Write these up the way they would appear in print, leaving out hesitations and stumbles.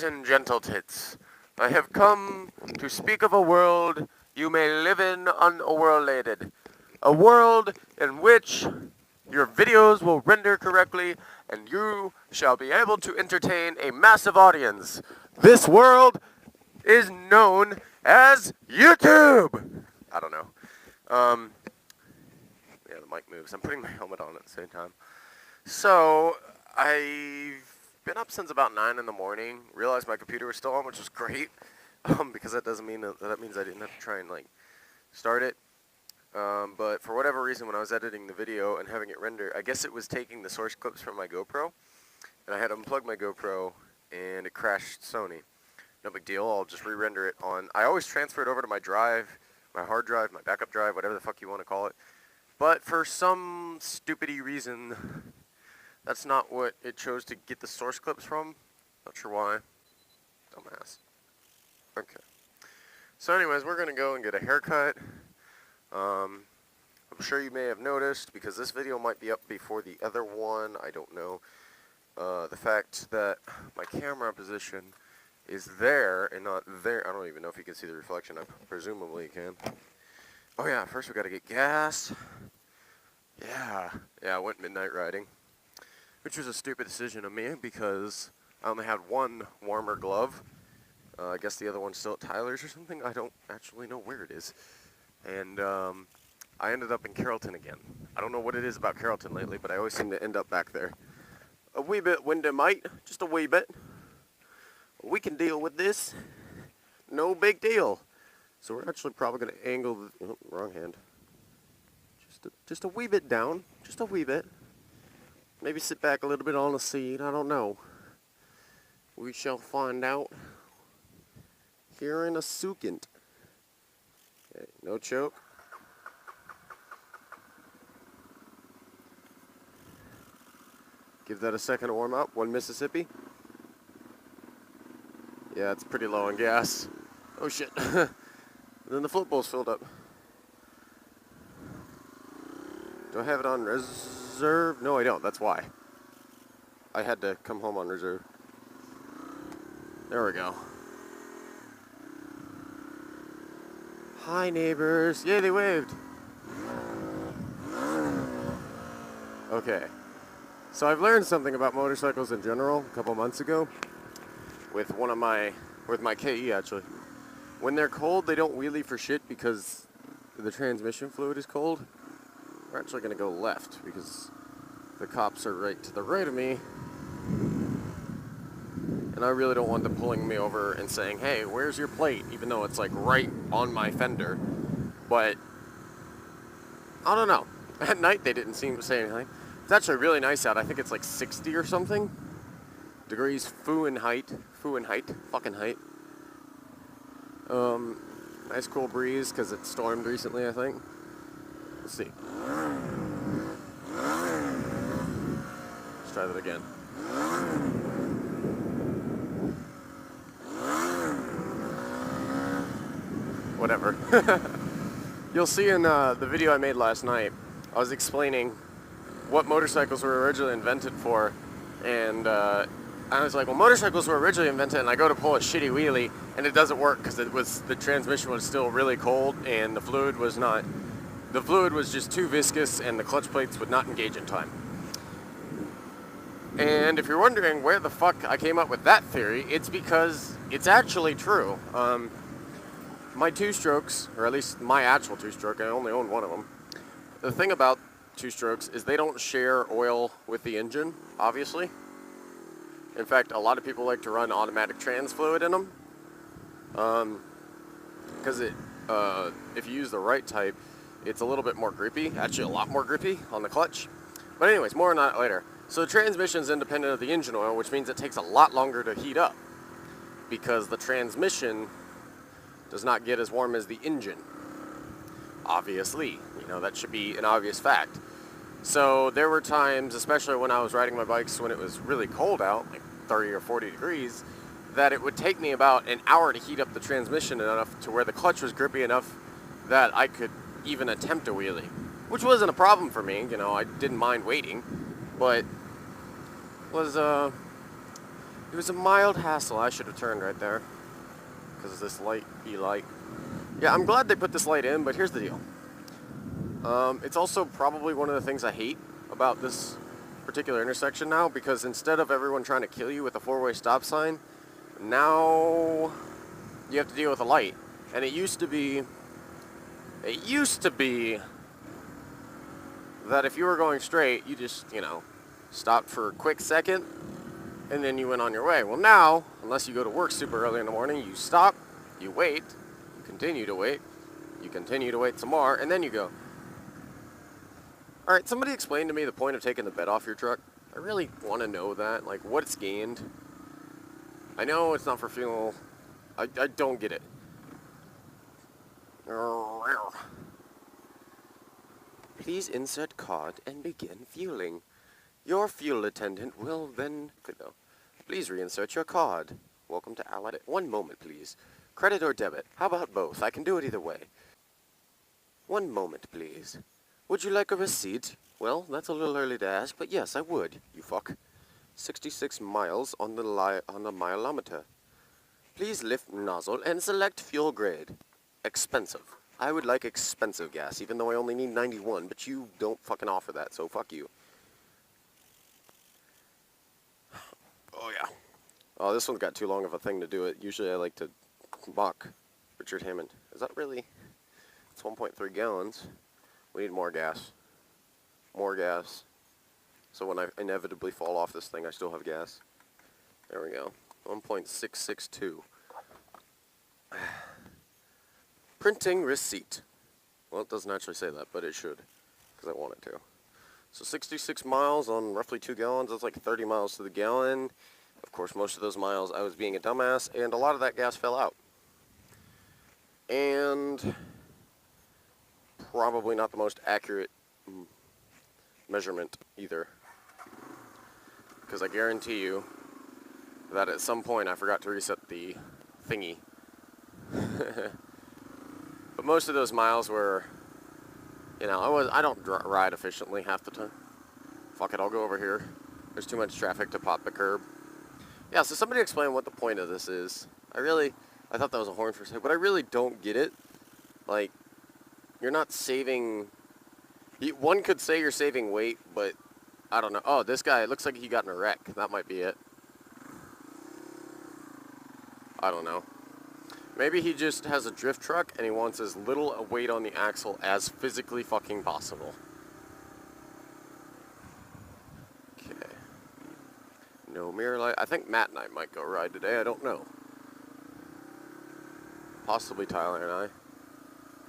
Ladies and gentle-tits, I have come to speak of a world you may live in unoverlated. A world in which your videos will render correctly and you shall be able to entertain a massive audience. This world is known as YouTube! I don't know. Yeah, the mic moves. I'm putting my helmet on at the same time. So, I've been up since about 9 in the morning, realized my computer was still on, which was great, because that doesn't mean that means I didn't have to try and, start it. But for whatever reason, when I was editing the video and having it render, I guess it was taking the source clips from my GoPro, and I had to unplug my GoPro, and it crashed Sony. No big deal, I'll just re-render it on... I always transfer it over to my drive, my hard drive, my backup drive, whatever the fuck you want to call it. But for some stupidity reason, that's not what it chose to get the source clips from. Not sure why. Dumbass. Okay. So anyways, we're going to go and get a haircut. I'm sure you may have noticed, because this video might be up before the other one, I don't know, the fact that my camera position is there and not there. I don't even know if you can see the reflection. I presumably can. Oh yeah, first we got to get gas. Yeah, I went midnight riding, which was a stupid decision of me because I only had one warmer glove. I guess the other one's still at Tyler's or something. I don't actually know where it is. And I ended up in Carrollton again. I don't know what it is about Carrollton lately, but I always seem to end up back there. A wee bit windy, mate. Just a wee bit. We can deal with this. No big deal. So we're actually probably going to angle the... Oh, wrong hand. Just a wee bit down. Just a wee bit. Maybe sit back a little bit on the seat. I don't know. We shall find out here in a second. Okay, no choke. Give that a second to warm up. 1 Mississippi. Yeah, it's pretty low on gas. Oh shit. Then the float bowl's filled up. Do I have it on reserve? No, I don't. That's why. I had to come home on reserve. There we go. Hi, neighbors. Yay, they waved. Okay. So I've learned something about motorcycles in general a couple months ago with my KE actually. When they're cold, they don't wheelie for shit because the transmission fluid is cold. We're actually going to go left because the cops are right to the right of me. And I really don't want them pulling me over and saying, hey, where's your plate? Even though it's like right on my fender. But, I don't know. At night they didn't seem to say anything. It's actually really nice out. I think it's like 60 or something degrees Fahrenheit. Fucking height. Nice cool breeze because it stormed recently, I think. Let's see. Let's try that again. Whatever. You'll see in the video I made last night, I was explaining what motorcycles were originally invented for, and I was like, well, motorcycles were originally invented, and I go to pull a shitty wheelie, and it doesn't work because the transmission was still really cold, and the fluid was just too viscous, and the clutch plates would not engage in time. And if you're wondering where the fuck I came up with that theory, it's because it's actually true. My two-strokes, or at least my actual two-stroke, I only own one of them. The thing about two-strokes is they don't share oil with the engine, obviously. In fact, a lot of people like to run automatic trans fluid in them. Because if you use the right type, it's a little bit more grippy, actually a lot more grippy on the clutch. But anyways, more on that later. So the transmission is independent of the engine oil, which means it takes a lot longer to heat up. Because the transmission does not get as warm as the engine. Obviously, that should be an obvious fact. So there were times, especially when I was riding my bikes when it was really cold out, like 30 or 40 degrees, that it would take me about an hour to heat up the transmission enough to where the clutch was grippy enough that I could even attempt a wheelie. Which wasn't a problem for me, I didn't mind waiting, but was It was a mild hassle. I should have turned right there. Because of this light, light. Yeah, I'm glad they put this light in, but here's the deal. It's also probably one of the things I hate about this particular intersection now, because instead of everyone trying to kill you with a four-way stop sign, now you have to deal with a light. And it used to be that if you were going straight, you just, stopped for a quick second, and then you went on your way. Well, now, unless you go to work super early in the morning, you stop, you wait, you continue to wait some more, and then you go. Alright, somebody explain to me the point of taking the bed off your truck. I really want to know that, like, what's gained. I know it's not for fuel. I don't get it. Please insert card and begin fueling. Your fuel attendant will then... Please reinsert your card. Welcome to Allied... One moment, please. Credit or debit? How about both? I can do it either way. One moment, please. Would you like a receipt? Well, that's a little early to ask, but yes, I would, you fuck. 66 miles on the mileometer. Please lift nozzle and select fuel grade. Expensive. I would like expensive gas, even though I only need 91, but you don't fucking offer that, so fuck you. Oh, yeah. Oh, this one's got too long of a thing to do it. Usually I like to mock Richard Hammond. Is that really... It's 1.3 gallons. We need more gas. More gas. So when I inevitably fall off this thing, I still have gas. There we go. 1.662. Printing receipt. Well, it doesn't actually say that, but it should, because I want it to. So 66 miles on roughly 2 gallons, that's like 30 miles to the gallon. Of course, most of those miles I was being a dumbass, and a lot of that gas fell out. And probably not the most accurate measurement either. Because I guarantee you that at some point I forgot to reset the thingy. But most of those miles were, I don't ride efficiently half the time. Fuck it, I'll go over here. There's too much traffic to pop the curb. Yeah, so somebody explain what the point of this is. I thought that was a horn for a second, but I really don't get it. Like, you're not saving... One could say you're saving weight, but I don't know. Oh, this guy, it looks like he got in a wreck. That might be it. I don't know. Maybe he just has a drift truck and he wants as little weight on the axle as physically fucking possible. Okay. No mirror light. I think Matt and I might go ride today. I don't know. Possibly Tyler and I.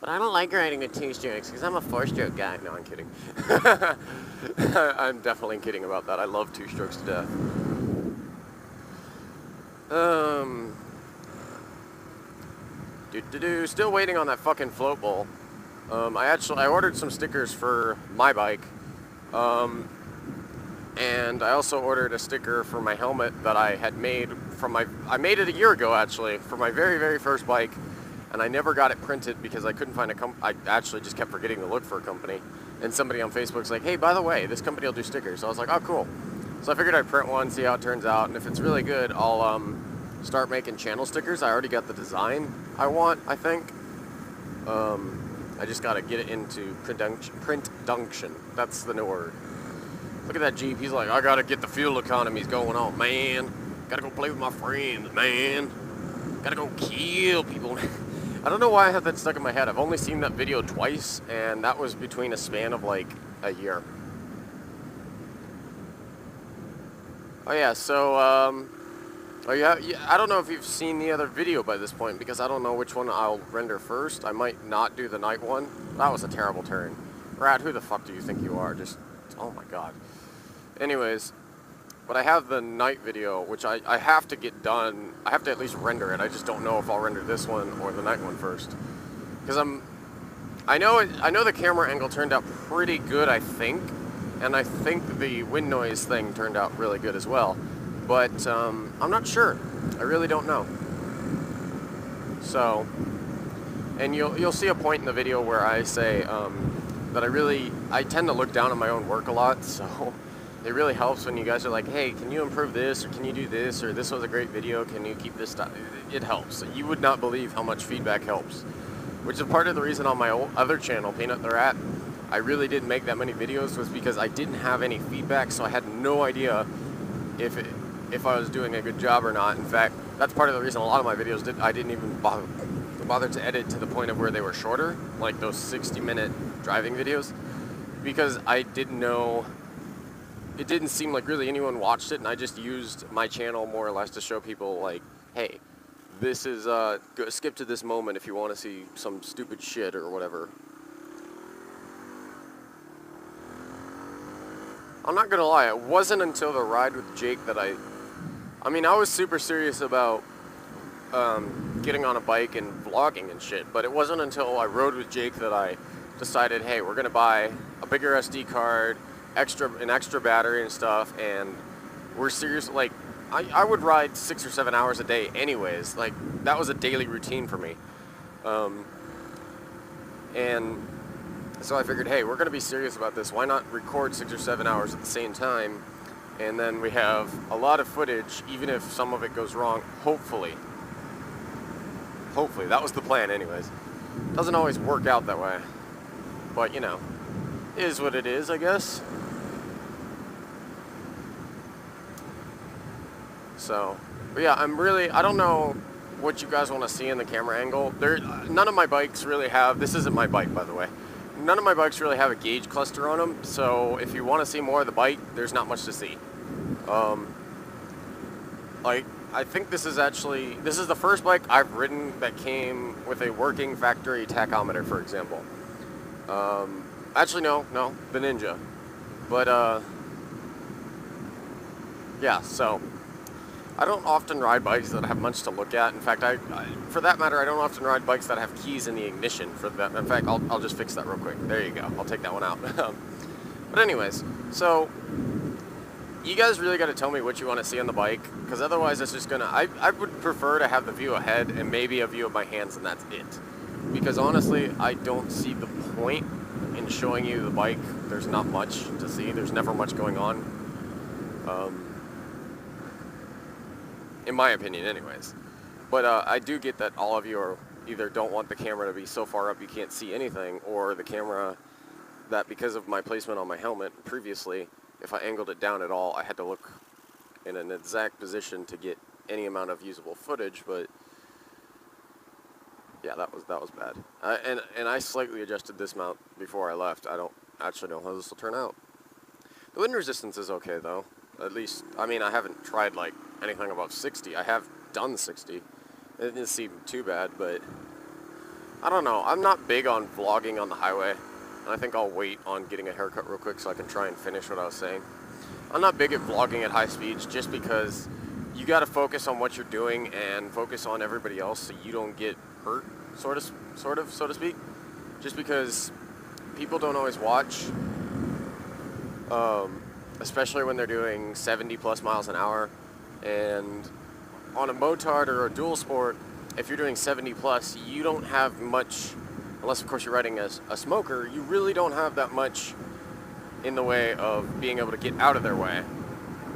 But I don't like riding with 2 strokes because I'm a 4-stroke guy. No, I'm kidding. I'm definitely kidding about that. I love 2 strokes to death. Still waiting on that fucking float bowl. I ordered some stickers for my bike. And I also ordered a sticker for my helmet that I had made I made it a year ago actually, for my very, very first bike. And I never got it printed because I couldn't find I actually just kept forgetting to look for a company. And somebody on Facebook's like, hey, by the way, this company will do stickers. So I was like, oh, cool. So I figured I'd print one, see how it turns out. And if it's really good, I'll start making channel stickers. I already got the design I want, I think. I just got to get it into print-dunction. That's the new word. Look at that Jeep. He's like, I got to get the fuel economies going on, man. Got to go play with my friends, man. Got to go kill people. I don't know why I have that stuck in my head. I've only seen that video twice, and that was between a span of like a year. Oh yeah, so I don't know if you've seen the other video by this point, because I don't know which one I'll render first. I might not do the night one. That was a terrible turn. Brad, who the fuck do you think you are? Just, oh my god. Anyways, but I have the night video, which I have to get done. I have to at least render it. I just don't know if I'll render this one or the night one first. Because I know the camera angle turned out pretty good, I think. And I think the wind noise thing turned out really good as well. But I'm not sure. I really don't know. So, and you'll see a point in the video where I say that I tend to look down at my own work a lot. So It really helps when you guys are like, hey, can you improve this, or can you do this, or this was a great video, can you keep this stuff? It helps. You would not believe how much feedback helps, which is part of the reason on my other channel, Peanut the Rat, I really didn't make that many videos, was because I didn't have any feedback, so I had no idea if I was doing a good job or not. In fact, that's part of the reason a lot of my videos I didn't even bother to edit to the point of where they were shorter, like those 60-minute driving videos, because I didn't know, it didn't seem like really anyone watched it, and I just used my channel more or less to show people like, hey, this is, skip to this moment if you want to see some stupid shit or whatever. I'm not gonna lie, it wasn't until the ride with Jake that I was super serious about getting on a bike and vlogging and shit, but it wasn't until I rode with Jake that I decided, hey, we're gonna buy a bigger SD card, an extra battery and stuff, and we're serious. Like, I would ride 6 or 7 hours a day anyways. Like, that was a daily routine for me. And so I figured, hey, we're gonna be serious about this. Why not record 6 or 7 hours at the same time? And then we have a lot of footage, even if some of it goes wrong, hopefully. Hopefully, that was the plan anyways. Doesn't always work out that way. But, you know, is what it is, I guess. So, but yeah, I don't know what you guys want to see in the camera angle. None of my bikes really have, this isn't my bike, by the way. None of my bikes really have a gauge cluster on them, so if you want to see more of the bike, there's not much to see. Like, I think this is the first bike I've ridden that came with a working factory tachometer, for example. Actually, no, the Ninja. But, yeah, so I don't often ride bikes that have much to look at. In fact, for that matter, I don't often ride bikes that have keys in the ignition. For that, in fact, I'll just fix that real quick. There you go. I'll take that one out. But anyways, so you guys really got to tell me what you want to see on the bike, because otherwise it's just gonna. I would prefer to have the view ahead and maybe a view of my hands, and that's it. Because honestly, I don't see the point in showing you the bike. There's not much to see. There's never much going on. In my opinion, anyways. But I do get that all of you are either don't want the camera to be so far up you can't see anything, or the camera that, because of my placement on my helmet previously, if I angled it down at all, I had to look in an exact position to get any amount of usable footage. But yeah, that was bad. And I slightly adjusted this mount before I left. I don't actually know how this will turn out. The wind resistance is okay though. At least, I mean, I haven't tried like anything above 60. I have done 60. It didn't seem too bad, but I don't know. I'm not big on vlogging on the highway, and I think I'll wait on getting a haircut real quick so I can try and finish what I was saying. I'm not big at vlogging at high speeds just because you got to focus on what you're doing and focus on everybody else so you don't get hurt, sort of, so to speak. Just because people don't always watch. Especially when they're doing 70 plus miles an hour, and on a motard or a dual sport, if you're doing 70 plus, you don't have much, unless of course you're riding a smoker, you really don't have that much in the way of being able to get out of their way.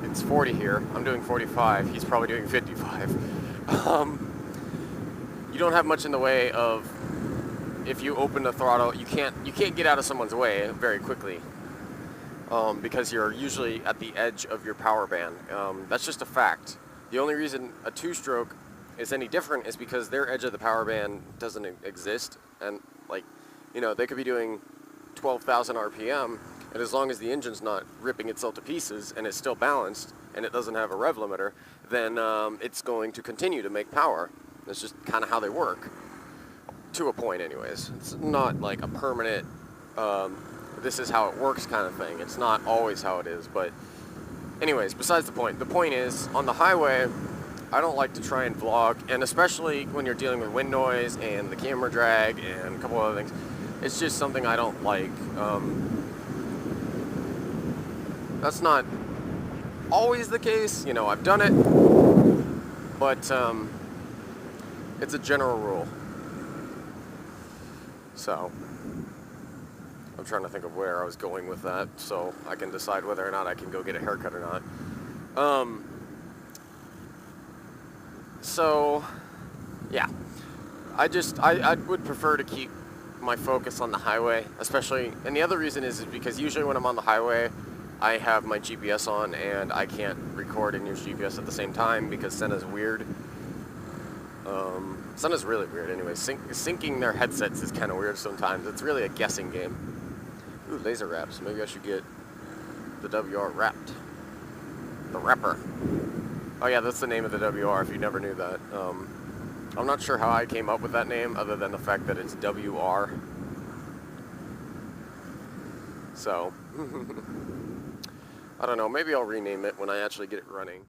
It's 40 here, I'm doing 45, he's probably doing 55. You don't have much in the way of, if you open the throttle, you can't get out of someone's way very quickly. Because you're usually at the edge of your power band. That's just a fact. The only reason a two-stroke is any different is because their edge of the power band doesn't exist. And, like, you know, they could be doing 12,000 RPM, and as long as the engine's not ripping itself to pieces and it's still balanced and it doesn't have a rev limiter, then it's going to continue to make power. That's just kind of how they work. To a point, anyways. It's not like a permanent... this is how it works kind of thing. It's not always how it is, but anyways, besides the point. The point is, on the highway, I don't like to try and vlog, and especially when you're dealing with wind noise and the camera drag and a couple other things, it's just something I don't like. That's not always the case, you know, I've done it, but it's a general rule. So... I'm trying to think of where I was going with that, so I can decide whether or not I can go get a haircut or not. So, yeah. I would prefer to keep my focus on the highway, especially, and the other reason is because usually when I'm on the highway, I have my GPS on and I can't record and use GPS at the same time because Senna's weird. Senna's really weird anyway. Syncing their headsets is kind of weird sometimes. It's really a guessing game. Ooh, laser wraps. Maybe I should get the WR wrapped. The wrapper. Oh yeah, that's the name of the WR if you never knew that. I'm not sure how I came up with that name other than the fact that it's WR. So, I don't know, maybe I'll rename it when I actually get it running.